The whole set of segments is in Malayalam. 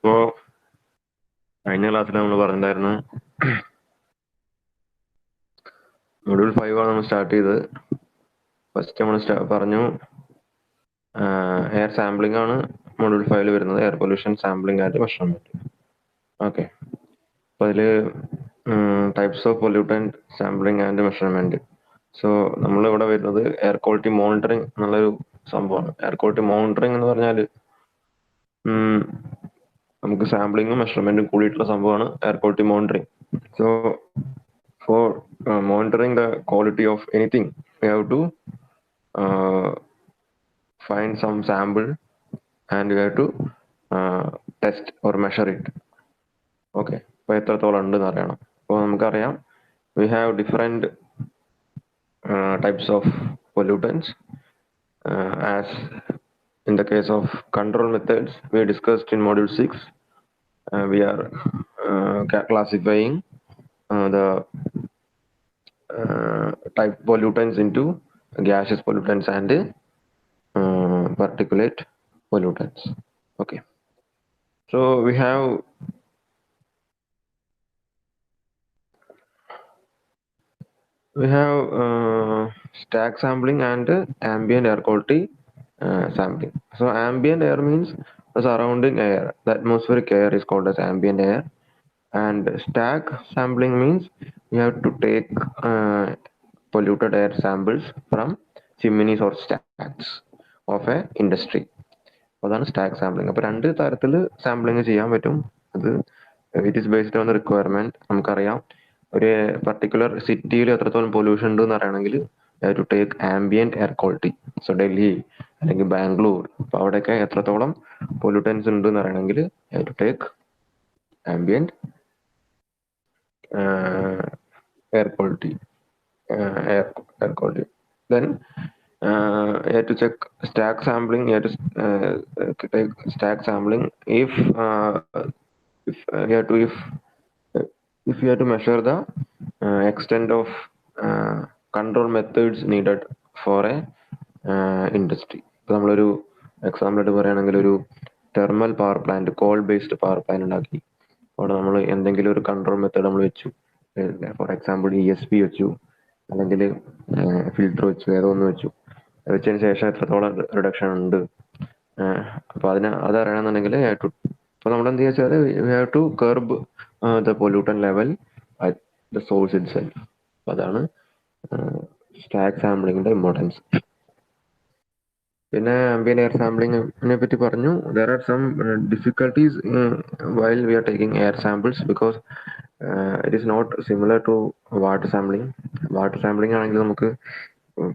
അപ്പോൾ കഴിഞ്ഞ ക്ലാസ്സിൽ നമ്മൾ പറഞ്ഞിട്ടുണ്ടായിരുന്നു മൊഡ്യൂൾ 5 ആണ് നമ്മൾ സ്റ്റാർട്ട് ചെയ്തത്. ഫസ്റ്റ് നമ്മൾ പറഞ്ഞു എയർ സാമ്പിളിംഗ് ആണ് മൊഡ്യൂൾ 5 വരുന്നത്, air pollution sampling and measurement. Okay, അപ്പോൾ അതിൽ types of pollutant sampling and measurement. So നമ്മളിവിടെ വരുന്നത് എയർ ക്വാളിറ്റി മോണിറ്ററിംഗ് എന്നുള്ളൊരു സംഭവമാണ്. എയർ ക്വാളിറ്റി മോണിറ്ററിംഗ് എന്ന് പറഞ്ഞാൽ നമുക്ക് സാമ്പിളിങ്ങും മെഷർമെന്റും കൂടിയിട്ടുള്ള സംഭവമാണ് air quality monitoring. So for monitoring the quality of anything, we have to find some sample and we have to test or measure it. Okay, അപ്പോൾ എത്രത്തോളം ഉണ്ടെന്ന് അറിയണം. അപ്പോൾ നമുക്കറിയാം we have different types of pollutants. As in the case of control methods we discussed in module 6, we are classifying the type pollutants into gaseous pollutants and particulate pollutants. Okay, so we have stack sampling and ambient air quality sampling. So ambient air means the surrounding air, the atmospheric air is called as ambient air, and stack sampling means you have to take polluted air samples from chimneys or stacks of a industry. അതാണ് സ്റ്റാക്ക് സാമ്പിളിംഗ്. അപ്പോൾ രണ്ട് തരത്തിൽ സാമ്പിളിംഗ് ചെയ്യാൻ പറ്റും. അത് it is based on the requirement. നമുക്കറിയാം ഒരു പർട്ടിക്കുലർ സിറ്റിയിൽ എത്രത്തോളം പൊല്യൂഷൻ ഉണ്ട് എന്ന് അറിയണമെങ്കിൽ to take ambient air quality. So Delhi അല്ലെങ്കിൽ ബാംഗ്ലൂർ, അപ്പോൾ അവിടെയൊക്കെ എത്രത്തോളം പൊല്യൂട്ടൻസ് ഉണ്ട് എന്ന് അറിയണമെങ്കിൽ to take ambient air quality. Then you have to check stack sampling. You have to take stack sampling if you have to measure the extent of control methods needed for a industry. ഇപ്പോൾ നമ്മളൊരു എക്സാമ്പിൾ ആയിട്ട് പറയുകയാണെങ്കിൽ ഒരു thermal power plant, call based power plant ഉണ്ടാക്കി. അവിടെ നമ്മൾ എന്തെങ്കിലും ഒരു കൺട്രോൾ മെത്തേഡ് നമ്മൾ വെച്ചു. ഫോർ എക്സാമ്പിൾ ESP വെച്ചു, അല്ലെങ്കിൽ ഫിൽറ്റർ വെച്ചു, ഏതോ ഒന്ന് വെച്ചു. വെച്ചതിന് ശേഷം എത്രത്തോളം റിഡക്ഷൻ ഉണ്ട്, അപ്പോൾ അതറിയണമെന്നുണ്ടെങ്കിൽ ഇപ്പോൾ നമ്മൾ എന്ത് വെച്ചാൽ we have to curb the pollutant level at the source itself. അപ്പോൾ അതാണ് സ്റ്റാക്ക് സാമ്പിളിങ്ങിന്റെ ഇമ്പോർട്ടൻസ്. പിന്നെ ആംബിയന്റ് എയർ സാമ്പിളിങ്ങിനെ പറ്റി പറഞ്ഞു. There are some difficulties while we are taking air samples because it is not similar to water sampling. Water sampling ആണെങ്കിൽ നമുക്ക്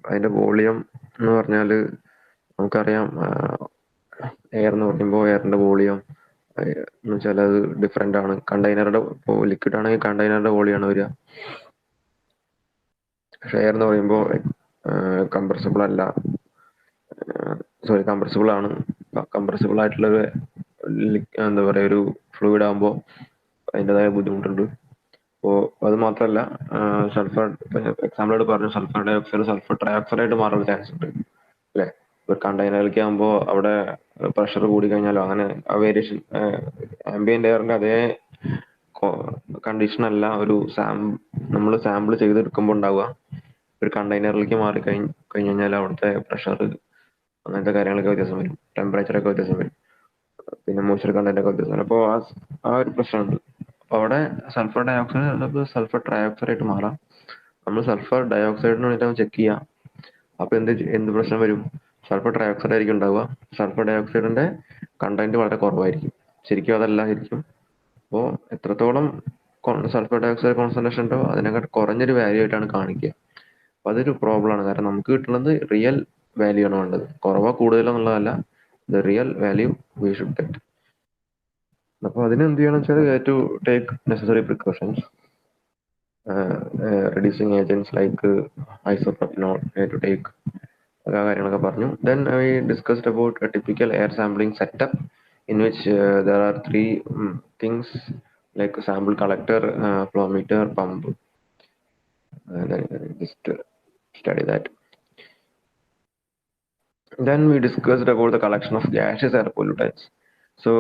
അതിന്റെ വോളിയം എന്ന് പറഞ്ഞാൽ നമുക്കറിയാം, എയർ എന്ന് പറയുമ്പോൾ എയറിന്റെ വോളിയം എന്ന് വെച്ചാൽ അത് ഡിഫറെന്റ് ആണ്. കണ്ടെയ്നറുടെ ഇപ്പോൾ ലിക്വിഡ് ആണെങ്കിൽ കണ്ടെയ്നറുടെ വോളിയമാണ് വരിക. പക്ഷെ എയർ എന്ന് പറയുമ്പോൾ കംപ്രസിബിൾ അല്ല, കംപ്രസിബിൾ ആണ്. കംപ്രസിബിൾ ആയിട്ടുള്ളൊരു എന്താ പറയുക, ഒരു ഫ്ലൂയിഡ് ആകുമ്പോൾ അതിൻ്റെതായ ബുദ്ധിമുട്ടുണ്ട്. അപ്പോൾ അത് മാത്രമല്ല, സൾഫർ എക്സാമ്പിളായിട്ട് പറഞ്ഞു, സൾഫർ ഡയോക്സൈഡ് സൾഫർ ട്രയോക്സൈഡ് ആയിട്ട് മാറാൻ ചാൻസ് ഉണ്ട് അല്ലേ. ഒരു കണ്ടെയ്നറിലേക്ക് ആകുമ്പോൾ അവിടെ പ്രഷർ കൂടി കഴിഞ്ഞാലോ അങ്ങനെ ആ വേരിയേഷൻ ആംബിയന്റ് എയറിന്റെ അതേ കണ്ടീഷൻ അല്ല ഒരു നമ്മൾ സാമ്പിൾ ചെയ്തെടുക്കുമ്പോൾ ഉണ്ടാവുക. ഒരു കണ്ടെയ്നറിലേക്ക് മാറി കഴിഞ്ഞാൽ അവിടുത്തെ പ്രഷർ അങ്ങനത്തെ കാര്യങ്ങളൊക്കെ വ്യത്യാസം വരും, ടെമ്പറേച്ചറൊക്കെ വ്യത്യാസം വരും, പിന്നെ മോയ്സ്ചർ കണ്ടന്റ് ഒക്കെ വ്യത്യാസം വരും. അപ്പോൾ ആ ഒരു പ്രശ്നമുണ്ട്. അപ്പോൾ അവിടെ സൾഫർ ഡയോക്സൈഡ് സൾഫർ ട്രയോക്സൈഡ് ആയിട്ട് മാറാം. നമ്മൾ സൾഫർ ഡയോക്സൈഡിന് വേണ്ടിയിട്ട് ചെക്ക് ചെയ്യാം. അപ്പോൾ എന്ത് പ്രശ്നം വരും? സൾഫർ ട്രയോക്സൈഡ് ആയിരിക്കും ഉണ്ടാവുക. സൾഫർ ഡയോക്സൈഡിന്റെ കണ്ടന്റ് വളരെ കുറവായിരിക്കും. ശരിക്കും അതല്ല ശരിക്കും. അപ്പോൾ എത്രത്തോളം സൾഫർ ഡയോക്സൈഡ് കോൺസെൻട്രേഷൻ ഉണ്ടോ അതിനെക്കാട്ട് കുറഞ്ഞൊരു വാല്യൂ ആയിട്ടാണ് കാണിക്കുക. അപ്പോൾ അതൊരു പ്രോബ്ലം ആണ്. കാരണം നമുക്ക് കിട്ടുന്നത് റിയൽ വാല്യൂ ആണ് വേണ്ടത്, കുറവോ കൂടുതലോ എന്നുള്ളതല്ല, the real value we should get. അപ്പോൾ അതിന് എന്ത് ചെയ്യണം വെച്ചാൽ to take necessary precautions, reducing agents like isopropanol to take, ആ കാര്യങ്ങളൊക്കെ പറഞ്ഞു. Then we discussed about a typical air sampling setup in which there are three things like sample collector, flow meter, pump. Just study that. Then we discussed about the collection of gaseous air pollutants. So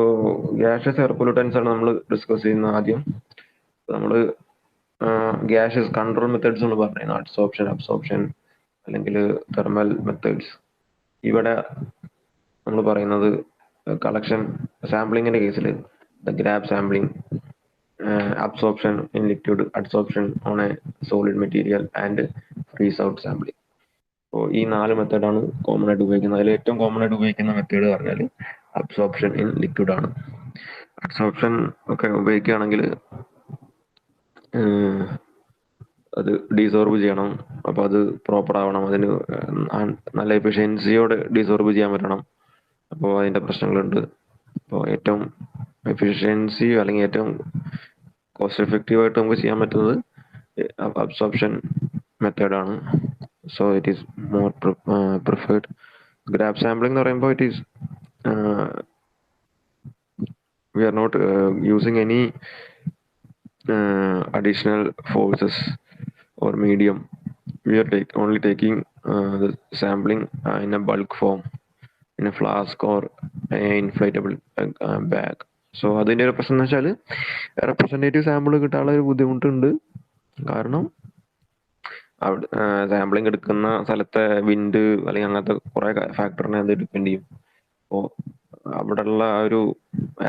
gaseous air pollutants ആണ് നമ്മൾ ഡിസ്കസ് ചെയ്യുന്ന ആദ്യം. നമ്മൾ ഗ്യാഷ്യസ് കൺട്രോൾ മെത്തേഡ്സ് എന്ന് പറയുന്നത് അഡ്സോർപ്ഷൻ, അബ്സോർപ്ഷൻ അല്ലെങ്കിൽ തെർമൽ മെത്തേഡ്സ്. ഇവിടെ നമ്മൾ പറയുന്നത് കളക്ഷൻ സാമ്പിളിങ്ങിന്റെ കേസിൽ grab sampling, absorption in liquid, adsorption on A solid material and freeze out sampling. അപ്പോൾ ഈ 4 മെത്തേഡാണ് കോമൺ ആയിട്ട് ഉപയോഗിക്കുന്നത്. അതിൽ ഏറ്റവും കോമൺ ആയിട്ട് ഉപയോഗിക്കുന്ന മെത്തേഡ് പറഞ്ഞാൽ അബ്സോർപ്ഷൻ ഇൻ ലിക്വിഡ് ആണ്. അബ്സോർപ്ഷൻ ഒക്കെ ഉപയോഗിക്കുകയാണെങ്കിൽ അത് ഡീസോർബ് ചെയ്യണം. അപ്പോൾ അത് പ്രോപ്പർ ആവണം, അതിന് നല്ല എഫിഷ്യൻസിയോടെ ഡീസോർബ് ചെയ്യാൻ പറ്റണം. അപ്പോൾ അതിൻ്റെ പ്രശ്നങ്ങളുണ്ട്. അപ്പോൾ ഏറ്റവും എഫിഷ്യൻസി അല്ലെങ്കിൽ ഏറ്റവും കോസ്റ്റ് എഫക്റ്റീവായിട്ട് നമുക്ക് ചെയ്യാൻ പറ്റുന്നത് അബ്സോർപ്ഷൻ മെത്തേഡാണ്. So it is more preferred. Grab sampling എന്ന് പറയുമ്പോൾ it is we are not using any additional forces or medium. We are only taking the sampling in a bulk form, in a flask or an inflatable bag. So അതിൻ്റെ ഒരു പ്രശ്നം എന്ന് വെച്ചാൽ റെപ്രസെൻറ്റേറ്റീവ് സാമ്പിൾ കിട്ടാനുള്ള ഒരു ബുദ്ധിമുട്ടുണ്ട്. കാരണം അവിടെ സാമ്പിളിങ് എടുക്കുന്ന സ്ഥലത്തെ വിൻഡ് അല്ലെങ്കിൽ അങ്ങനത്തെ കുറേ ഫാക്ടറിനെ അത് ഡിപ്പെൻഡ് ചെയ്യും. അപ്പോൾ അവിടെയുള്ള ആ ഒരു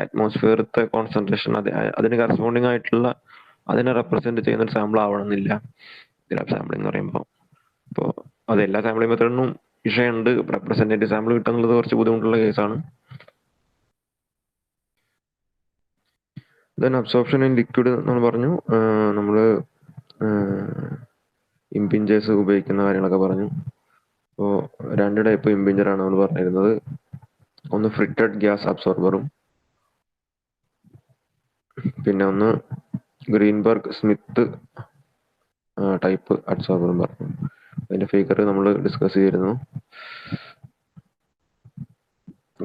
അറ്റ്മോസ്ഫിയറത്തെ കോൺസെൻട്രേഷൻ അതിന് കറസ്പോണ്ടിങ് ആയിട്ടുള്ള അതിനെ റെപ്രസെന്റ് ചെയ്യുന്ന ഒരു സാമ്പിൾ ആവണമെന്നില്ല ഗ്രാബ് സാമ്പിളിംഗ് എന്ന് പറയുമ്പോൾ. അപ്പോൾ അത് എല്ലാ സാമ്പിളിംഗ് മെത്തേഡിനും വിഷയമുണ്ട്. റെപ്രസെന്റേറ്റീവ് സാമ്പിൾ കിട്ടുന്നത് കുറച്ച് ബുദ്ധിമുട്ടുള്ള കേസാണ്. ദെൻ അബ്സോർപ്ഷൻ ഇൻ ലിക്വിഡ് നമ്മൾ പറഞ്ഞു. നമ്മൾ ഇംപിഞ്ചേഴ്സ് ഉപയോഗിക്കുന്ന കാര്യങ്ങളൊക്കെ പറഞ്ഞു. അപ്പോൾ 2 ടൈപ്പ് ഇംപിഞ്ചറാണ് നമ്മൾ പറഞ്ഞിരുന്നത്. ഒന്ന് ഫ്രിറ്റഡ് ഗ്യാസ് അബ്സോർബറും പിന്നെ ഒന്ന് ഗ്രീൻബർഗ് സ്മിത്ത് ടൈപ്പ് അബ്സോർബറും പറഞ്ഞു. അതിന്റെ ഫിഗർ നമ്മൾ ഡിസ്കസ് ചെയ്തിരുന്നു.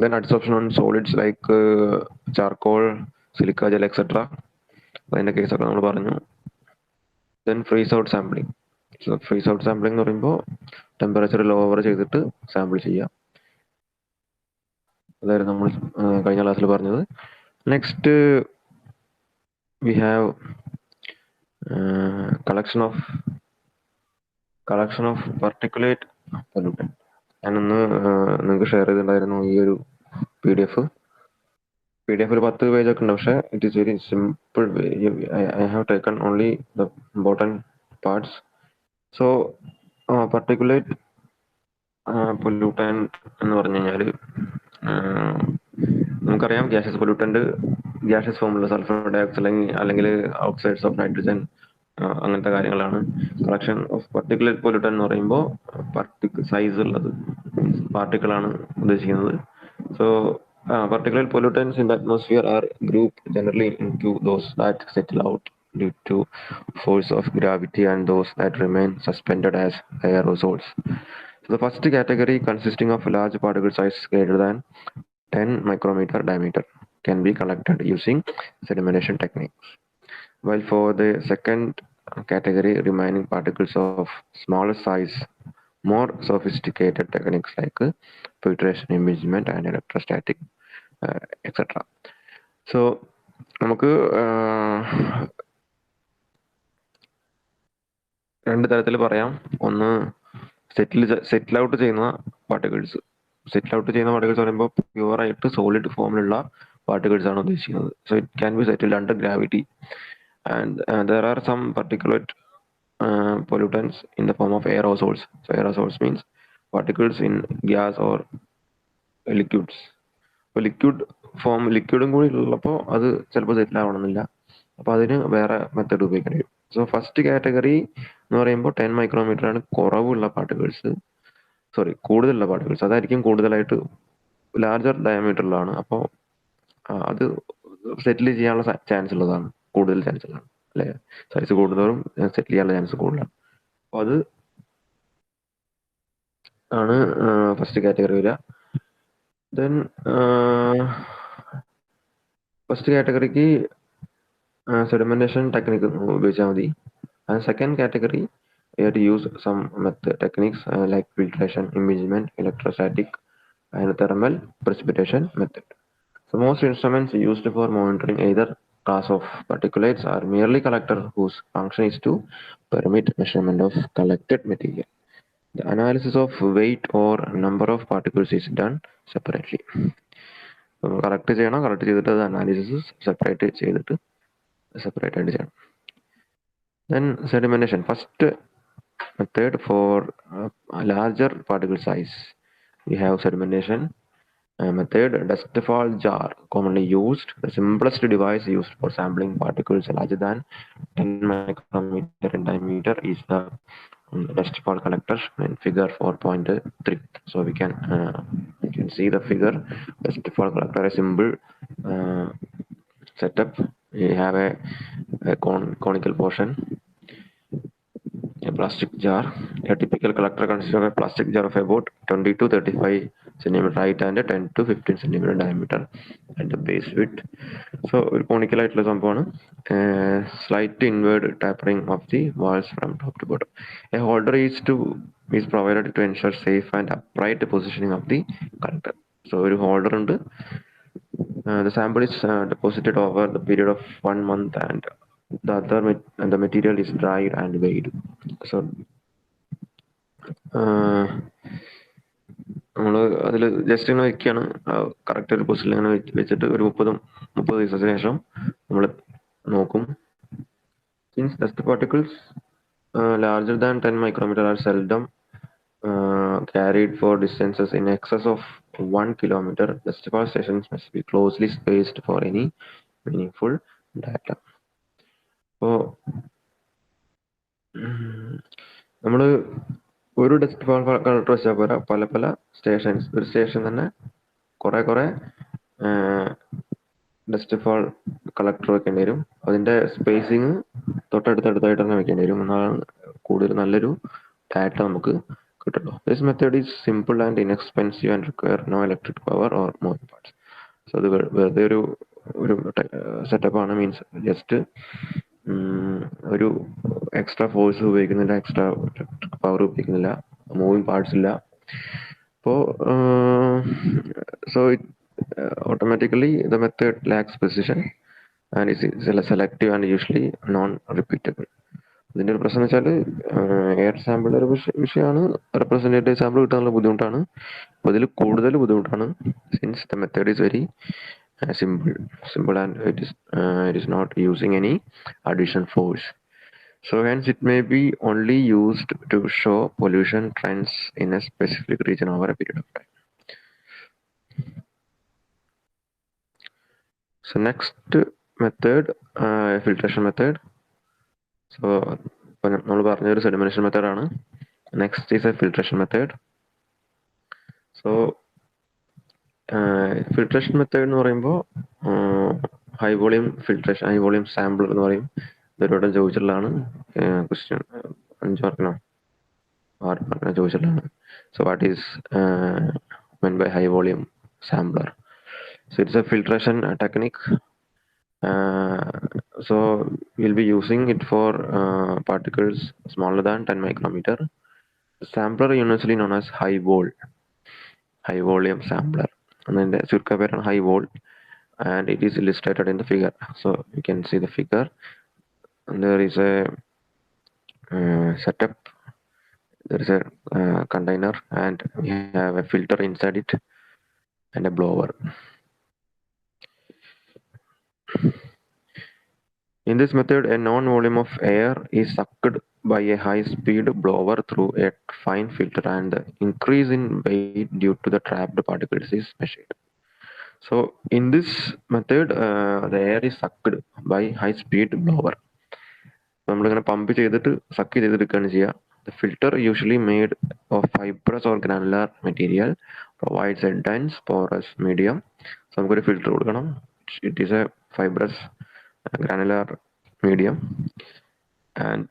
Then adsorption on solids like charcoal, silica gel etcetera, അതിന്റെ കേസൊക്കെ നമ്മൾ പറഞ്ഞു. Then freeze out sampling. So freeze out sampling എന്ന് പറയുമ്പോൾ ടെമ്പറേച്ചർ ലോവർ ചെയ്തിട്ട് സാമ്പിൾ ചെയ്യാം. അതായിരുന്നു നമ്മൾ കഴിഞ്ഞ ക്ലാസ്സിൽ പറഞ്ഞത്. Next we have collection of particulate pollutant. ഞാനൊന്ന് നിങ്ങൾക്ക് ഷെയർ ചെയ്തിട്ടുണ്ടായിരുന്നു ഈ ഒരു PDF. ഒരു 10 പേജൊക്കെ ഉണ്ട്. പക്ഷേ it is very simple. I have taken only the important parts. So particulate pollutant എന്ന് പറഞ്ഞു കഴിഞ്ഞാൽ നമുക്കറിയാം ഗ്യാഷ്യസ് പൊല്യൂട്ടൻറ്റ് ഗ്യാഷ്യസ് ഫോമിലുള്ള സൾഫർ ഡയോക്സൈഡ് അല്ലെങ്കിൽ ഓക്സൈഡ്സ് ഓഫ് നൈട്രജൻ അങ്ങനത്തെ കാര്യങ്ങളാണ്. കളക്ഷൻ ഓഫ് particulate പൊല്യൂട്ടൻ എന്ന് പറയുമ്പോൾ സൈസ് ഉള്ളത് പാർട്ടിക്കിളാണ് ഉദ്ദേശിക്കുന്നത്. So particulate pollutants in the atmosphere are grouped generally into those that settle out due to force of gravity and those that remain suspended as aerosols. So the first category, consisting of large particle size greater than 10 micrometer diameter, can be collected using sedimentation techniques. While for the second category, remaining particles of smaller size, more sophisticated techniques like filtration, imaging and electrostatic etc. So നമുക്ക് 2 തരത്തിൽ പറയാം. ഒന്ന് സെറ്റിൽ ഔട്ട് ചെയ്യുന്ന പാർട്ടിക്കിൾസ്. സെറ്റിൽ ഔട്ട് ചെയ്യുന്ന പാർട്ടിക്കിൾസ് പറയുമ്പോൾ പ്യുവർ ആയിട്ട് സോളിഡ് ഫോമിലുള്ള പാർട്ടിക്കിൾസ് ആണ് ഉദ്ദേശിക്കുന്നത്. So it can be settled under gravity and there are some particulate pollutants in the form of aerosols. So aerosols means particles in gas or liquids. അപ്പോൾ ലിക്വിഡും കൂടി ഉള്ളപ്പോൾ അത് ചിലപ്പോൾ സെറ്റിൽ ആവണമെന്നില്ല. അപ്പോൾ അതിന് വേറെ മെത്തേഡ് ഉപയോഗിക്കേണ്ടി വരും. സോ ഫസ്റ്റ് കാറ്റഗറി എന്ന് പറയുമ്പോൾ 10 മൈക്രോമീറ്റർ ആണ് കുറവുള്ള പാർട്ടിക്കിൾസ്, കൂടുതലുള്ള പാർട്ടിക്കിൾസ്. അതായിരിക്കും കൂടുതലായിട്ട് ലാർജർ ഡയമീറ്ററിലാണ്. അപ്പോൾ അത് സെറ്റിൽ ചെയ്യാനുള്ള ചാൻസ് ഉള്ളതാണ്, കൂടുതൽ ചാൻസ് ഉള്ളതാണ് അല്ലെ. സൈസ് കൂടുതലും സെറ്റിൽ ചെയ്യാനുള്ള ചാൻസ് കൂടുതലാണ്. അപ്പോൾ അത് ആണ് ഫസ്റ്റ് കാറ്റഗറി വരിക. ദെൻ ഫസ്റ്റ് കാറ്റഗറിക്ക് സെഡിമെന്റേഷൻ ടെക്നിക്ക് ഉപയോഗിച്ചാൽ മതി. And second category to use some techniques like filtration, imaging, electrostatic and thermal precipitation method. So most instruments used for monitoring either class of particulates are merely collector whose function is to permit measurement of collected material. The analysis of weight or number of particles is done separately. Collect ചെയ്യണം, കളക്ട് ചെയ്തിട്ട് അത് അനാലിസിസ് സെപ്പറേറ്റ് ആയിട്ട് ചെയ്യണം. Then sedimentation. First method for a larger particle size, we have sedimentation method. Dust fall jar commonly used. The simplest device used for sampling particles larger than 10 micrometer in diameter is the dust fall collector in figure 4.3. So we can see the figure. Dust fall collector, a simple uh, setup. We have a conical portion, a plastic jar. A typical collector consists of a plastic jar of about 20 to 35 centimeter height and a 10 to 15 centimeter diameter at the base width. So ഒരു conical ആയിട്ടുള്ള സംഭവമാണ്. Slight inward tapering of the walls from top to bottom. A holder is provided to ensure safe and upright positioning of the collector. So ഒരു holder ഉണ്ട്. The sample is deposited over the period of 1 month, and the material is dried and weighed. So നമ്മൾ അതിൽ ജസ്റ്റ് ഇങ്ങനെ വെക്കുകയാണ്, കറക്റ്റ് ഒരു പൊസിഷനിൽ ഇങ്ങനെ വെച്ചിട്ട് ഒരു 30 ദിവസത്തിന് ശേഷം നമ്മൾ നോക്കും. Since dust particles larger than 10 micrometer are seldom carried for distances in excess of 1 kilometer, dust fall stations must be closely spaced for any meaningful data. അപ്പോൾ നമ്മൾ ഒരു ഡസ്റ്റ് ഫാൾ കളക്ടർ വെച്ചാൽ പോരാ, പല പല സ്റ്റേഷൻസ്, ഒരു സ്റ്റേഷൻ തന്നെ കുറെ ഡസ്റ്റ് ഫാൾ കളക്ടർ വെക്കേണ്ടി വരും. അതിന്റെ സ്പേസിങ് തൊട്ടടുത്തടുത്തായിട്ട് തന്നെ വെക്കേണ്ടി വരും. എന്നാണ് കൂടുതൽ നല്ലൊരു ഡാറ്റ നമുക്ക് കിട്ടുള്ളൂ. This method is simple and inexpensive and require no electric power or moving parts. So അത് വെറുതെ ഒരു സെറ്റപ്പാണ്. മീൻസ് ജസ്റ്റ് ഒരു എക്സ്ട്രാ ഫോഴ്സ് ഉപയോഗിക്കുന്നില്ല, എക്സ്ട്രാ പവർ ഉപയോഗിക്കുന്നില്ല, മൂവിങ് പാർട്സ് ഇല്ല. അപ്പോൾ so automatically the method lacks precision and is selective and usually non-repeatable. ഇതിന്റെ ഒരു പ്രശ്നം വെച്ചാൽ എയർ സാമ്പിൾ ഒരു വിഷയമാണ്, റെപ്രസെന്റേറ്റീവ് സാമ്പിൾ കിട്ടാനുള്ള ബുദ്ധിമുട്ടാണ്. അപ്പോൾ ഇതിൽ കൂടുതൽ ബുദ്ധിമുട്ടാണ്. Since the method is very simple and it is not using any additional force. So hence it may be only used to show pollution trends in a specific region over a period of time. So next method, filtration method. So നമ്മൾ പറഞ്ഞൊരു sedimentation method ആണ്. Next is a filtration method. So filtration method എന്ന് പറയുമ്പോൾ high volume filtration, high volume sample എന്ന് പറയും. ഇതൊരുവട്ടം ചോദിച്ചിട്ടുള്ളതാണ്. ക്വസ്റ്റ്യൻ 5 മാർക്കിനോ 6 മാർക്കിനോ ചോദിച്ചിട്ടുള്ളതാണ്. So what is meant by high volume sampler? So it's a filtration technique. So we'll be using it for particles smaller than 10 micrometer. The sampler universally known as high volume sampler. And then the circa pattern high volt, and it is illustrated in the figure. So you can see the figure, and there is a setup. There is a container, and we have a filter inside it and a blower. In this method, a known volume of air is sucked by a high-speed blower through a fine filter, and the increase in weight due to the trapped particles is measured. So in this method, the air is sucked by high-speed blower. നമ്മളിങ്ങനെ പമ്പ് ചെയ്തിട്ട് സക്ക് ചെയ്തെടുക്കുകയാണ് ചെയ്യുക. The filter, usually made of fibrous or granular material, provides a dense porous medium. So നമുക്കൊരു ഫിൽറ്റർ കൊടുക്കണം. It is a fibrous granular medium and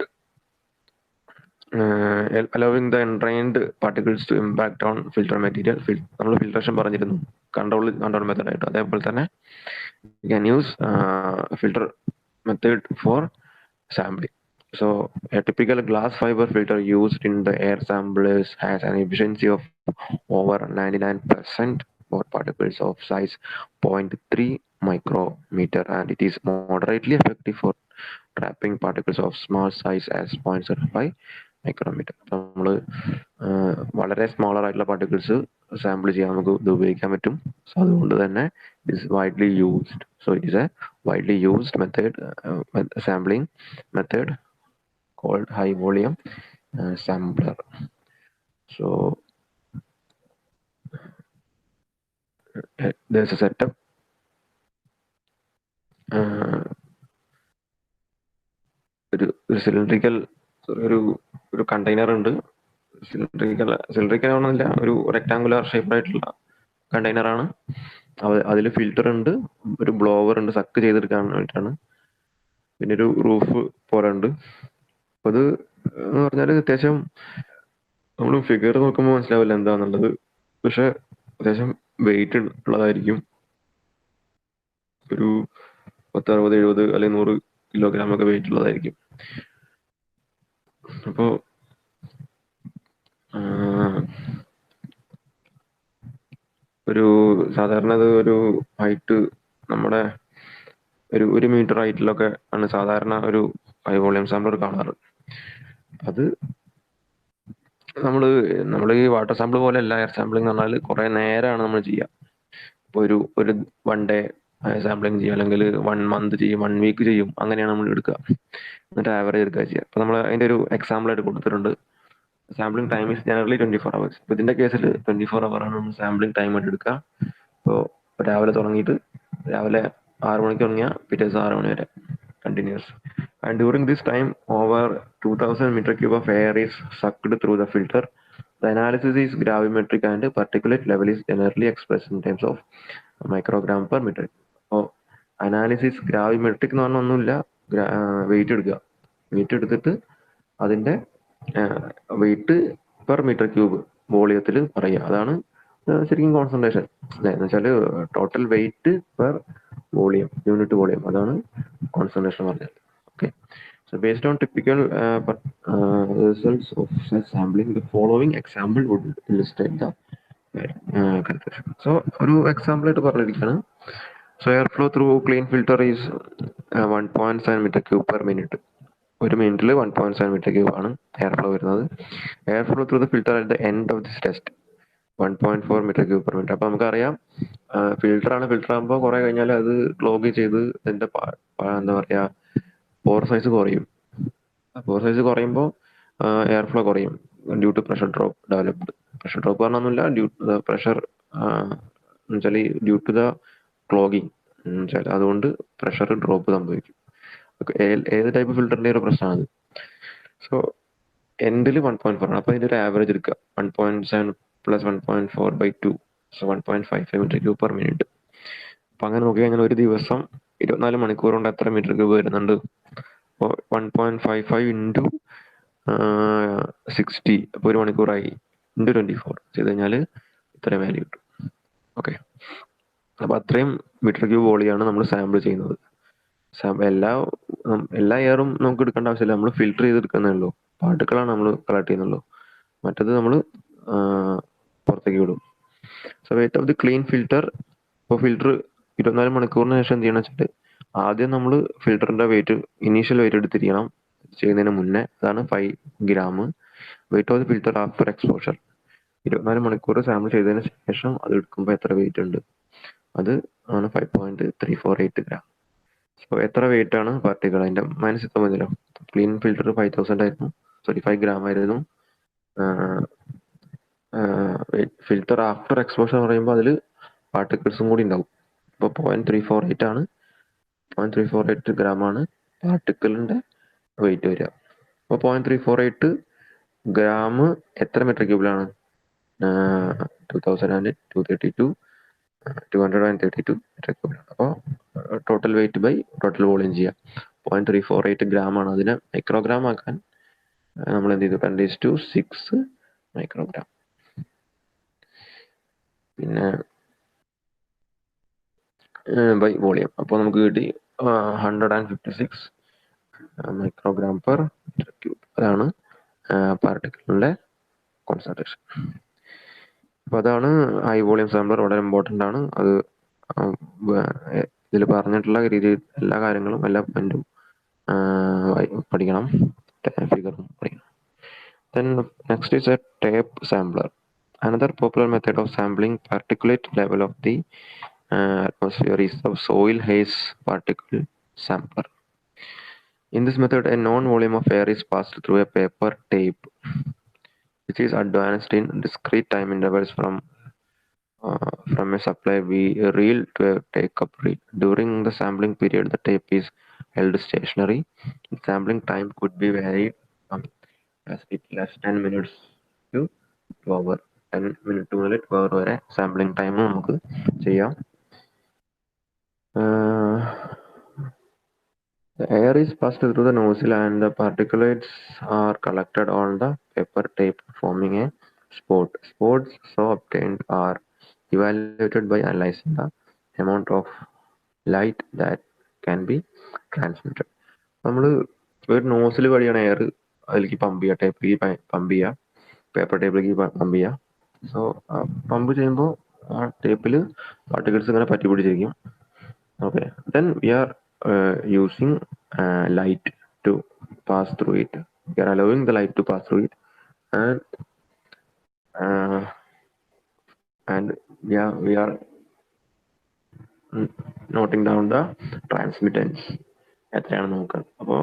allowing the entrained particles to impact on filter material. നമ്മൾ ഫിൽട്രേഷൻ പറഞ്ഞിരുന്നു കൺട്രോൾ മെത്തേഡ് ആയിട്ട്. അതേപോലെ തന്നെ you can use filter method for sampling. So a typical glass fiber filter used in the air samplers has an efficiency of over 99%. for particles of size 0.3 micrometer, and it is moderately effective for trapping particles of small size as 0.05 micrometre. നമ്മൾ വളരെ സ്മോളർ ആയിട്ടുള്ള പാർട്ടിക്കിൾസ് സാമ്പിൾ ചെയ്യാൻ നമുക്ക് ഇത് ഉപയോഗിക്കാൻ പറ്റും. സോ അതുകൊണ്ട് തന്നെ it is widely used. So it is A widely used method, sampling method called high volume sampler. So there's a setup. ഒരു സിലിണ്ടറിക്കൽ ഒരു കണ്ടെയ്നർ ഉണ്ട്. സിലിണ്ടറിക്കൽ ആവണമെന്നില്ല, ഒരു റെക്ടാങ്കുലർ ഷേപ്പ് ആയിട്ടുള്ള കണ്ടെയ്നറാണ്. അതിൽ ഫിൽറ്റർ ഉണ്ട്, ഒരു ബ്ലോവർ ഉണ്ട് സക്ക് ചെയ്തെടുക്കാൻ വേണ്ടിയിട്ടാണ്, പിന്നെ ഒരു റൂഫ് പോലെ ഉണ്ട്. അപ്പൊ അത് എന്ന് പറഞ്ഞാൽ അത്യാവശ്യം നമ്മൾ ഫിഗർ നോക്കുമ്പോൾ മനസ്സിലാവില്ല എന്താന്നുള്ളത്, പക്ഷെ അത്യാവശ്യം വെയിറ്റ് ഉള്ളതായിരിക്കും. ഒരു 10, 60, 70 അല്ലെങ്കിൽ 100 കിലോഗ്രാം ഒക്കെ വെയിറ്റ് ഉള്ളതായിരിക്കും. അപ്പോ ഒരു സാധാരണ അത് ഒരു ഹൈറ്റ് നമ്മുടെ ഒരു മീറ്റർ ഹൈറ്റിലൊക്കെ ആണ് സാധാരണ ഒരു ഹൈ വോളിയം സാമ്പിളർ കാണാറ്. അത് നമ്മൾ ഈ വാട്ടർ സാമ്പിൾ പോലെ അല്ല എയർ സാമ്പിളിംഗ് എന്ന് പറഞ്ഞാൽ കുറെ നേരമാണ് നമ്മൾ ചെയ്യുക. ഇപ്പോൾ ഒരു 1 ഡേ സാമ്പിളിംഗ് ചെയ്യും, അല്ലെങ്കിൽ 1 മന്ത് ചെയ്യും, 1 വീക്ക് ചെയ്യും, അങ്ങനെയാണ് നമ്മൾ എടുക്കുക. എന്നിട്ട് ആവറേജ് എടുക്കുക ചെയ്യുക. അപ്പൊ നമ്മൾ അതിന്റെ ഒരു എക്സാമ്പിൾ ആയിട്ട് കൊടുത്തിട്ടുണ്ട്. Sampling time is generally 24 hours. ഇപ്പൊ ഇതിന്റെ കേസിൽ 24 hour ആണ് നമ്മൾ സാമ്പിളിംഗ് ടൈം ആയിട്ട് എടുക്കുക. ഇപ്പോൾ രാവിലെ തുടങ്ങിയിട്ട് രാവിലെ 6 മണിക്ക് തുടങ്ങിയാൽ പിറ്റേ ദിവസം 6 മണി വരെ continuous. And during this time, over 2000 meter cube of air is sucked through the filter. The analysis is gravimetric and particulate level is generally expressed in terms of microgram per meter. അപ്പോൾ അനാലിസിസ് ഗ്രാവിമെട്രിക് എന്ന് പറഞ്ഞാൽ ഒന്നുമില്ല, വെയിറ്റ് എടുക്കുക. വെയിറ്റ് എടുത്തിട്ട് അതിന്റെ വെയിറ്റ് പെർ മീറ്റർ ക്യൂബ് വോളിയത്തിൽ പറയുക. അതാണ് ശരിക്കും കോൺസെൻട്രേഷൻ. എന്ന് വെച്ചാൽ total wait per volume, unit volume, അതാണ് കോൺസെൻട്രേഷൻ പറഞ്ഞത്. Okay, so based on typical results of such sampling, the following example would illustrate the calculation. So ഒരു എക്സാമ്പിൾ ആയിട്ട് പറഞ്ഞിരിക്കുകയാണ്. So airflow through clean filter is 1.7 meter cube per minute. ഒരു മിനിറ്റിൽ 1.7 meter cube ആണ് എയർ ഫ്ലോ വരുന്നത്. Air flow through the filter at the end of this test 1.4 meter cube per minute. അപ്പൊ നമുക്കറിയാം ഫിൽറ്റർ ആകുമ്പോൾ കുറെ കഴിഞ്ഞാൽ അത് ക്ലോഗ് ചെയ്ത് അതിന്റെ എന്താ പറയാ പോർ സൈസ് കുറയും. പോർ സൈസ് കുറയുമ്പോൾ എയർ ഫ്ലോ കുറയും due to pressure drop developed. Pressure drop പറഞ്ഞൊന്നുമില്ല, പ്രഷർ എന്നുവെച്ചാൽ ഡ്യൂ ടു ദ ക്ലോഗിങ് എന്നുവെച്ചാൽ അതുകൊണ്ട് പ്രഷർ ഡ്രോപ്പ് സംഭവിക്കും. ഏത് ടൈപ്പ് ഫിൽറ്ററിന്റെ ഒരു പ്രശ്നമാണ്. സോ എൻഡിൽ 1.4 ആണ്. അപ്പൊ അതിന്റെ ഒരു ആവറേജ് എടുക്കുക. 1.7 plus 1.4/2, so 1.55 meter cube per minute. അപ്പൊ അങ്ങനെ നോക്കി കഴിഞ്ഞാൽ ഒരു ദിവസം 24 മണിക്കൂർ കൊണ്ട് എത്ര മീറ്റർ ക്യൂബ് വരുന്നുണ്ട്? അപ്പോൾ 1.55 ഇൻറ്റു 60, അപ്പോൾ ഒരു മണിക്കൂറായി, ഇൻറ്റു 24 ചെയ്ത് കഴിഞ്ഞാൽ ഇത്രയും വാല്യൂ കിട്ടും. ഓക്കെ, അപ്പൊ അത്രയും മീറ്റർ ക്യൂബ് വോളിയാണ് നമ്മൾ സാമ്പിൾ ചെയ്യുന്നത്. എല്ലാ എയറും നമുക്ക് എടുക്കേണ്ട ആവശ്യമില്ല, നമ്മൾ ഫിൽറ്റർ ചെയ്തെടുക്കുന്നേ ഉള്ളൂ. പാർട്ടിക്കിളാണ് നമ്മൾ കളക്ട് ചെയ്യുന്നുള്ളൂ, മറ്റത് നമ്മൾ പുറത്തേക്ക് വിടും. So weight of the clean filter. ഇപ്പോൾ ഫിൽറ്റർ 24 മണിക്കൂറിന് ശേഷം എന്ത് ചെയ്യണം വെച്ചിട്ട് ആദ്യം നമ്മൾ ഫിൽറ്ററിന്റെ വെയിറ്റ്, ഇനീഷ്യൽ വെയിറ്റ് എടുത്തിരിക്കണം ചെയ്യുന്നതിന് മുന്നേ. അതാണ് 5 gram. Weight of the filter after exposure. 24 മണിക്കൂർ സാമ്പിൾ ചെയ്തതിന് ശേഷം അത് എടുക്കുമ്പോൾ എത്ര വെയിറ്റ് ഉണ്ട്, അത് ആണ് 5.348 gram. സോ എത്ര വെയിറ്റ് ആണ് പാർട്ടിക്കിൾ, അതിന്റെ മൈനസ് എത്ര മതിയല്ലോ. ക്ലീൻ ഫിൽറ്റർ 5000 ആയിരുന്നു, 5 gram ആയിരുന്നു. ഫിൽറ്റർ ആഫ്റ്റർ എക്സ്പോഷർ പറയുമ്പോൾ അതിൽ പാർട്ടിക്കിൾസും കൂടി ഉണ്ടാവും. ഇപ്പോൾ 0.348 ആണ്, 0.348 gram ആണ് പാർട്ടിക്കിളിന്റെ വെയിറ്റ് വരിക. അപ്പോൾ 0.348 gram എത്ര മീറ്റർ ക്യൂബിലാണ്? 2232 മീറ്റർ ക്യൂബിലാണ്. അപ്പോൾ total weight by total volume ചെയ്യുക. 0.348 gram ആണ്. അതിനെ മൈക്രോഗ്രാം ആക്കാൻ നമ്മൾ എന്ത് ചെയ്തു? 10⁶ മൈക്രോഗ്രാം. പിന്നെ ബൈ വോളിയം. അപ്പോൾ നമുക്ക് കിട്ടി 156 മൈക്രോഗ്രാം പെർ മീറ്റർ ക്യൂബ്. അതാണ് പാർട്ടിക്കിളിന്റെ കോൺസെൻട്രേഷൻ. അപ്പോൾ അതാണ് ഹൈ വോളിയം സാമ്പിളർ, വളരെ ഇമ്പോർട്ടൻ്റ് ആണ് അത്. ഇതിൽ പറഞ്ഞിട്ടുള്ള രീതി എല്ലാ കാര്യങ്ങളും എല്ലാ പോയിന്റും പഠിക്കണം, ഫിഗറും പഠിക്കണം. Then next is a tape sampler. Another popular method of sampling particulate level of the atmosphere is the soil haze particle sampler. In this method, a known volume of air is passed through a paper tape, which is advanced in discrete time intervals from a supply reel to a take-up reel. During the sampling period, the tape is held stationary. The sampling time could be varied from as little as 10 minutes to 2 hour. 10 minute മുതൽ 2 hour വരെ സാമ്പിളിംഗ് ടൈം നമുക്ക് ചെയ്യാം. The air is passed through the nozzle and the particulates are collected on the paper tape, forming a spot. Spots so obtained are evaluated by analyzing the amount of light that can be transmitted. നമ്മൾ ഒരു നോസിൽ വഴിയാണ് എയർ അതിലേക്ക് പമ്പ് ചെയ്യുക, ടേപ്പിലേക്ക് പമ്പ് ചെയ്യുക, പേപ്പർ ടേപ്പിലേക്ക് പമ്പ് ചെയ്യുക. സോ പമ്പ് ചെയ്യുമ്പോൾ ആ ടേപ്പിൽ പാർട്ടിക്കിൾസ് ഇങ്ങനെ പറ്റി പിടിച്ചിരിക്കും. Okay, then we are using light to pass through it. We are allowing the light to pass through it, and uh, we are noting down the transmittance എത്രയാണ് നോക്കുക. അപ്പോൾ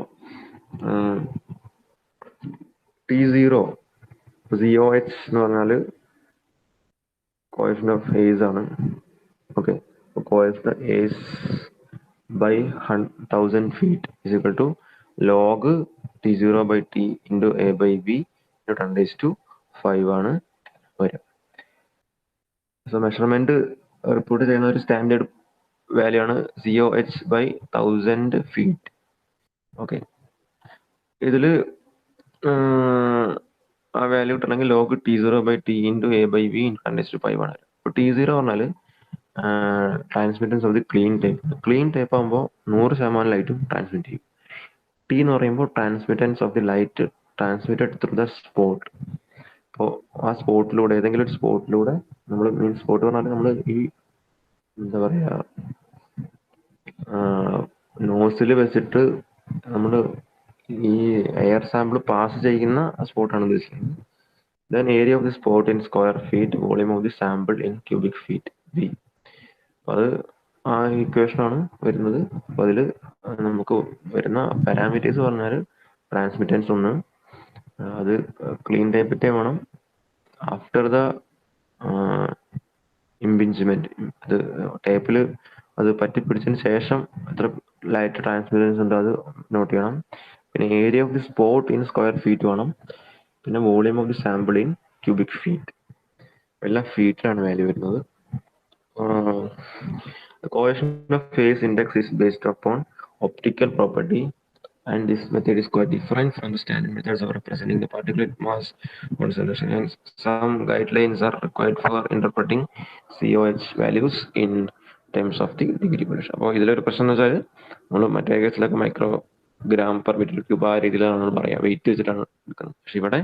T0 ZOH എന്ന് പറഞ്ഞാൽ കോഎഫിഷ്യന്റ് ഓഫ് ഹേസ് ആണ്. Okay, coefficient Hayes by 1000 feet is equal to log T0 by T into A by B into 10⁵ ആണ് വരിക. സോ മെഷർമെന്റ് റിപ്പോർട്ട് ചെയ്യുന്ന ഒരു സ്റ്റാൻഡേർഡ് വാല്യൂ ആണ് ZOH by 1000 feet. ഓക്കെ, ഇതിൽ ആ വാല്യൂ കിട്ടണമെങ്കിൽ log T0 by T into A by B into 10⁵ ആണ്. ഇപ്പോൾ T0 പറഞ്ഞാൽ transmittance of the clean type. Clean type ആകുമ്പോൾ 100% ലൈറ്റും ട്രാൻസ്മിറ്റ് ചെയ്യും. ടി എന്ന് പറയുമ്പോൾ transmittance of the light transmitted through the spot. അപ്പോൾ ആ സ്പോട്ടിലൂടെ, ഏതെങ്കിലും ഒരു സ്പോട്ടിലൂടെ നമ്മൾ, മീൻസ് സ്പോട്ട് പറഞ്ഞാൽ നമ്മൾ ഈ എന്താ പറയുക, നോസിൽ വെച്ചിട്ട് നമ്മൾ ഈ എയർ സാമ്പിൾ പാസ് ചെയ്യുന്ന സ്പോട്ടാണ് ഉദ്ദേശിക്കുന്നത്. Then area of the spot in square feet, volume of the sample in cubic feet V. അത് ആ ഇക്വേഷനാണ് വരുന്നത്. അപ്പോൾ അതിൽ നമുക്ക് വരുന്ന പാരാമീറ്റേഴ്സ് പറഞ്ഞാൽ ട്രാൻസ്മിറ്റൻസ് ഒന്ന്, അത് ക്ലീൻ ടൈപ്പിറ്റേ വേണം. ആഫ്റ്റർ ദ ഇംപിഞ്ച്മെന്റ്, അത് ടേപ്പിൽ അത് പറ്റിപ്പിടിച്ചതിന് ശേഷം എത്ര ലൈറ്റ് ട്രാൻസ്മിറ്റൻസ് ഉണ്ട് അത് നോട്ട് ചെയ്യണം. പിന്നെ area of the spot in square feet വേണം. പിന്നെ volume of the sample in cubic feet. എല്ലാം ഫീറ്റിലാണ് വാല്യൂ വരുന്നത്. The coefficient of phase index is based upon optical property, and this method is quite different from the standard methods of representing the particulate mass concentration. And some guidelines are required for interpreting COH values in terms of the degree pollution. അപ്പോൾ ഇതിലൊരു പ്രശ്നം എന്ന് വെച്ചാൽ നമ്മൾ മറ്റേ കേസിലൊക്കെ മൈക്രോഗ്രാം പെർ മീറ്റർ ക്യൂബ് ആ രീതിയിലാണ് നമ്മൾ പറയുക, വെയിറ്റ് വെച്ചിട്ടാണ് എടുക്കുന്നത്. പക്ഷെ ഇവിടെ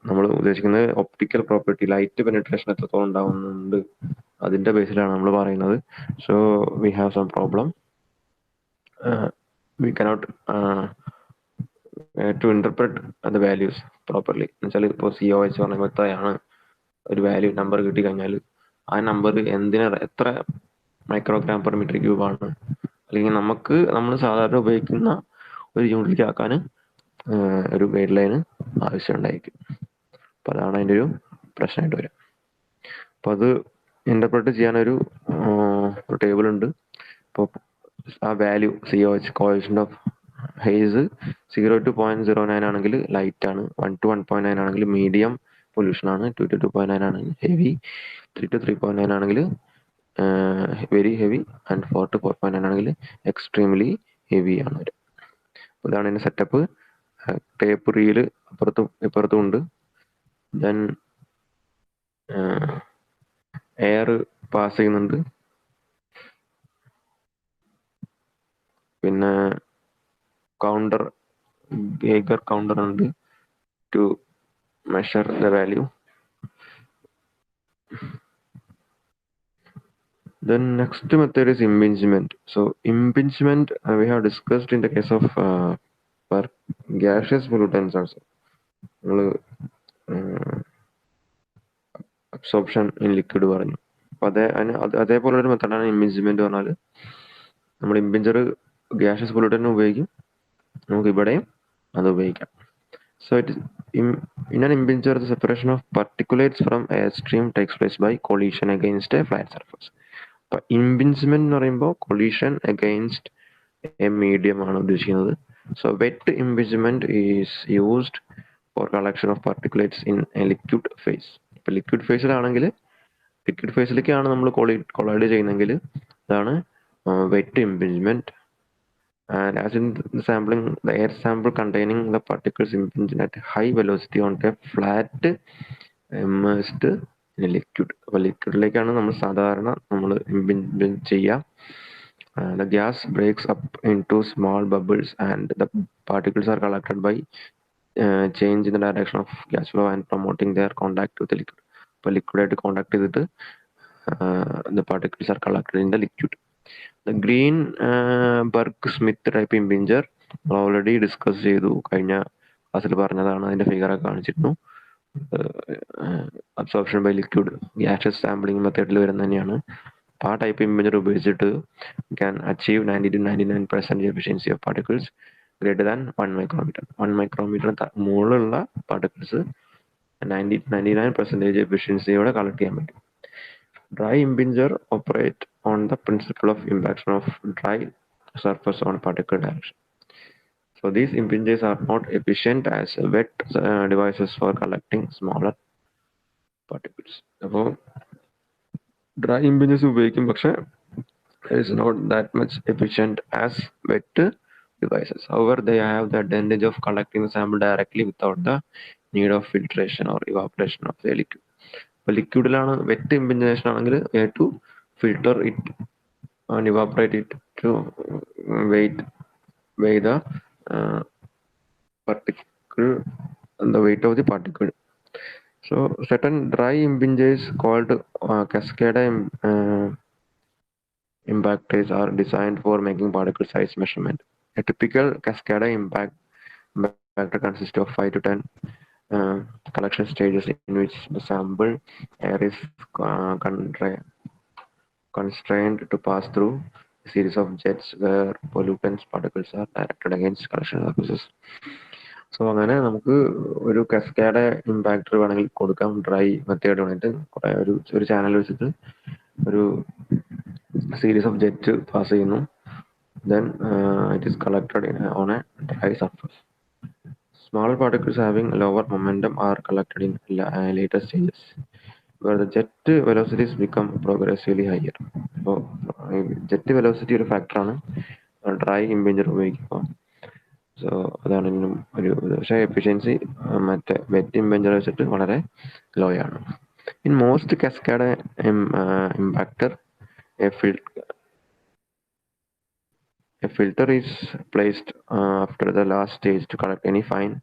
നമ്മൾ ഉദ്ദേശിക്കുന്നത് ഒപ്റ്റിക്കൽ പ്രോപ്പർട്ടി, ലൈറ്റ് പെനിട്രേഷൻ എത്രത്തോളം ഉണ്ടാവുന്നുണ്ട് അതിന്റെ ബേസിലാണ് നമ്മൾ പറയുന്നത്. So we have some problem, we cannot to interpret the values properly. എന്നുവെച്ചാൽ ഇപ്പോൾ COH പറഞ്ഞ എത്രയാണ് ഒരു വാല്യൂ നമ്പർ കിട്ടി കഴിഞ്ഞാൽ ആ നമ്പർ എത്ര മൈക്രോഗ്രാം പെർ മീറ്റർ ക്യൂബ് ആണ്, അല്ലെങ്കിൽ നമ്മൾ സാധാരണ ഉപയോഗിക്കുന്ന ഒരു യൂണിറ്റിലേക്ക് ആക്കാൻ ഒരു ഗൈഡ് ലൈന് ആവശ്യം ഉണ്ടായിരിക്കും. അപ്പൊ അതാണ് അതിൻ്റെ ഒരു പ്രശ്നമായിട്ട് വരിക. അപ്പൊ അത് ഇന്റർപ്രറ്റ് ചെയ്യാനൊരു ടേബിൾ ഉണ്ട്. അപ്പോൾ ആ value COH, coefficient of Hayes 0 to 0.09 ആണെങ്കിൽ ലൈറ്റ് ആണ്, 1 to 1.9 ആണെങ്കിൽ മീഡിയം പൊല്യൂഷൻ ആണ്, 2 to 2.9 ആണെങ്കിൽ ഹെവി, 3 to 3.9 ആണെങ്കിൽ വെരി ഹെവി, ആൻഡ് 4 to 4.9 ആണെങ്കിൽ എക്സ്ട്രീംലി ഹെവി ആണ് വരിക. ഇതാണ് ഇതിന്റെ സെറ്റപ്പ്. ടേപ്പ് റീല് അപ്പുറത്തും ഇപ്പുറത്തും ഉണ്ട്. ദെൻ എയർ പാസ് ചെയ്യുന്നുണ്ട്. പിന്നെ കൗണ്ടർ, ഗേഗർ കൗണ്ടർ ഉണ്ട് to measure the value. Then next method is impingement. So impingement we have discussed in the case of gaseous pollutants also. Absorption in liquid പറഞ്ഞു. അപ്പോൾ അതേപോലെ ഒരു മെത്തഡാണ് ഇമ്പിഞ്ച്മെന്റ് പറഞ്ഞാൽ. നമ്മൾ ഇമ്പിഞ്ചർ ഗ്യാഷ്യസ് പൊല്യൂട്ടന്റിന് ഉപയോഗിക്കും, നമുക്ക് ഇവിടെയും അത് ഉപയോഗിക്കാം. So in an imbinger the separation of particulates from air stream takes place by collision against a flat surface. അപ്പോൾ ഇമ്പിഞ്ച്മെന്റ് എന്ന് പറയുമ്പോൾ കൊളീഷൻ അഗെയിൻസ്റ്റ് എ മീഡിയം ആണ് ഉദ്ദേശിക്കുന്നത്. So wet impingement is used for collection of particulates in a liquid phase. ഇപ്പൊ ലിക്വിഡ് ഫേസിലേക്കാണ് നമ്മൾ കൊളൈഡ് ചെയ്യുന്നതെങ്കിൽ അതാണ് wet impingement. And as in the sampling, the air sample containing the particles impinged at high velocity on a flat immersed in a liquid. അപ്പോൾ ലിക്വിഡിലേക്കാണ് നമ്മൾ സാധാരണ നമ്മൾ ഇമ്പിഞ്ച് ചെയ്യുക. The gas breaks up into small bubbles and the particles are collected by change in the direction of gas flow and promoting their contact with the liquid. അപ്പോൾ ലിക്വിഡായിട്ട് കോണ്ടാക്ട് ചെയ്തിട്ട് the particles are collected in the liquid. The green Berg-Smith type imbinger already discuss ചെയ്തു, കഴിഞ്ഞ ക്ലാസ്സിൽ പറഞ്ഞതാണ്, അതിന്റെ ഫിഗർ ഒക്കെ കാണിച്ചിരുന്നു. Absorption by liquid gases sampling മെത്തേഡിൽ വരുന്ന തന്നെയാണ്. ആ ടൈപ്പ് ഇമ്പിഞ്ചർ ഉപയോഗിച്ചിട്ട് can achieve 90-99% efficiency of particles greater than 1 micrometre. 1 micrometre മുകളിലുള്ള പാർട്ടിക്കിൾസ് 99% എഫിഷ്യൻസിയോടെ കളക്ട് ചെയ്യാൻ പറ്റും. Dry imbinger operate on the principle of impaction of dry surface on particle direction. So these impingers are not efficient as wet devices for collecting smaller particles. അപ്പോൾ dry impingers ഉപയോഗിക്കും, പക്ഷെ is not that much efficient as wet devices. However, they have the advantage of collecting the sample directly without the need of filtration or evaporation of the liquid. ഇപ്പോൾ ലിക്വിഡിലാണ് വെറ്റ് ഇമ്പിഞ്ചേഷൻ ആണെങ്കിൽ to filter it and evaporate it to weigh the particle and the weight of the particle. So certain dry impingers called cascade impactors are designed for making particle size measurement. A typical cascade impactor consists of 5 to 10 collection stages in which the sample air is constrained to pass through a series of jets where pollutants particles are directed against collection surfaces. So അങ്ങനെ നമുക്ക് ഒരു കസ്കാഡ് ഇമ്പാക്ടർ വേണമെങ്കിൽ കൊടുക്കാം. ഡ്രൈ മെത്തേഡ് വേണ്ടിയിട്ട് ഒരു ചാനൽ വെച്ചിട്ട് ഒരു സീരീസ് ഓഫ് ജെറ്റ് പാസ് ചെയ്യുന്നു. Then it is collected on A dry surface. Smaller particles having lower momentum are collected in later stages, where the jet velocities become progressively higher. അപ്പോൾ ജെറ്റ് വെലോസിറ്റി ഒരു ഫാക്ടറാണ് ഡ്രൈ ഇമ്പിഞ്ചർ ഉപയോഗിക്കുമ്പോൾ. സോ അതാണ് ഇതിനും ഒരു ഇത്. പക്ഷേ എഫിഷ്യൻസി മറ്റേ വെറ്റ് ഇമ്പിഞ്ചർ വെച്ചിട്ട് വളരെ ലോ ആണ്. In most cascade impactor a filter is placed after the last stage to collect any fine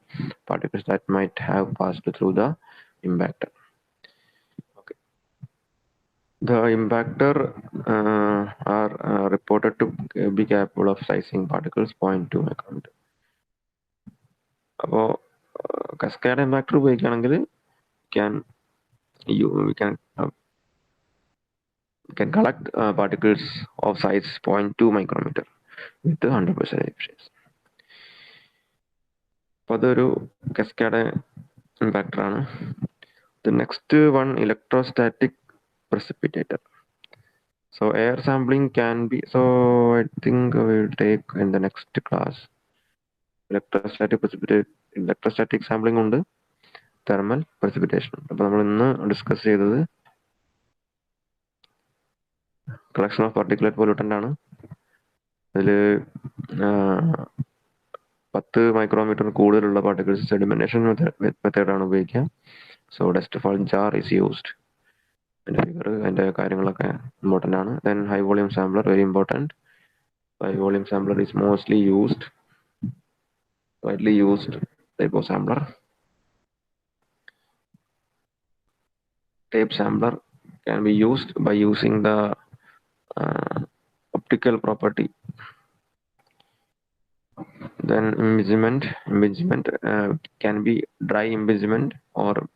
particles that might have passed through the impactor. Okay. The impactor are reported to be capable of sizing particles 0.2 micrometer. അപ്പോൾ കസ്കാഡ് ഇമ്പാക്ടർ ഉപയോഗിക്കുകയാണെങ്കിൽ we can collect particles of size 0.2 micrometer with 100% efficiency. അപ്പോൾ അതൊരു കസ്കാഡ് ഇമ്പാക്ടർ ആണ്. The next one, electrostatic precipitator. So air sampling can be, so I think we will take in the next class electrostatic sampling ഉണ്ട്, തെർമൽ precipitation. അപ്പോൾ നമ്മൾ ഇന്ന് ഡിസ്കസ് ചെയ്തത് കളക്ഷൻ ഓഫ് പാർട്ടിക്കുലേറ്റ് പൊല്യൂട്ടൻ്റ് ആണ്. അതിൽ 10 മൈക്രോമീറ്റർ കൂടുതലുള്ള പാർട്ടിക്കിൾസ് സെഡിമെന്റേഷൻ മെത്തേഡാണ് ഉപയോഗിക്കുക. So dust fall jar is used. അതിൻ്റെ ഫിഗർ അതിൻ്റെ കാര്യങ്ങളൊക്കെ ഇമ്പോർട്ടൻ്റ് ആണ്. Then high volume sampler very important. High volume sampler is mostly used, widely used type of sampler. Tape sampler can be used by using the uh, optical property. Then impingement can be dry impingement or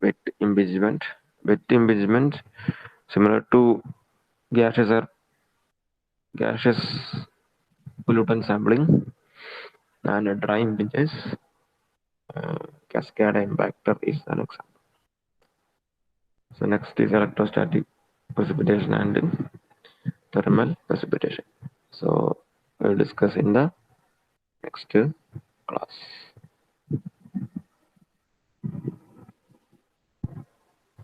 wet impingement. Wet impingement similar to gaseous or gaseous pollutant sampling, and a dry impinges cascade impactor is an example. So next is electrostatic precipitation and thermal precipitation. So we'll discuss in the next class.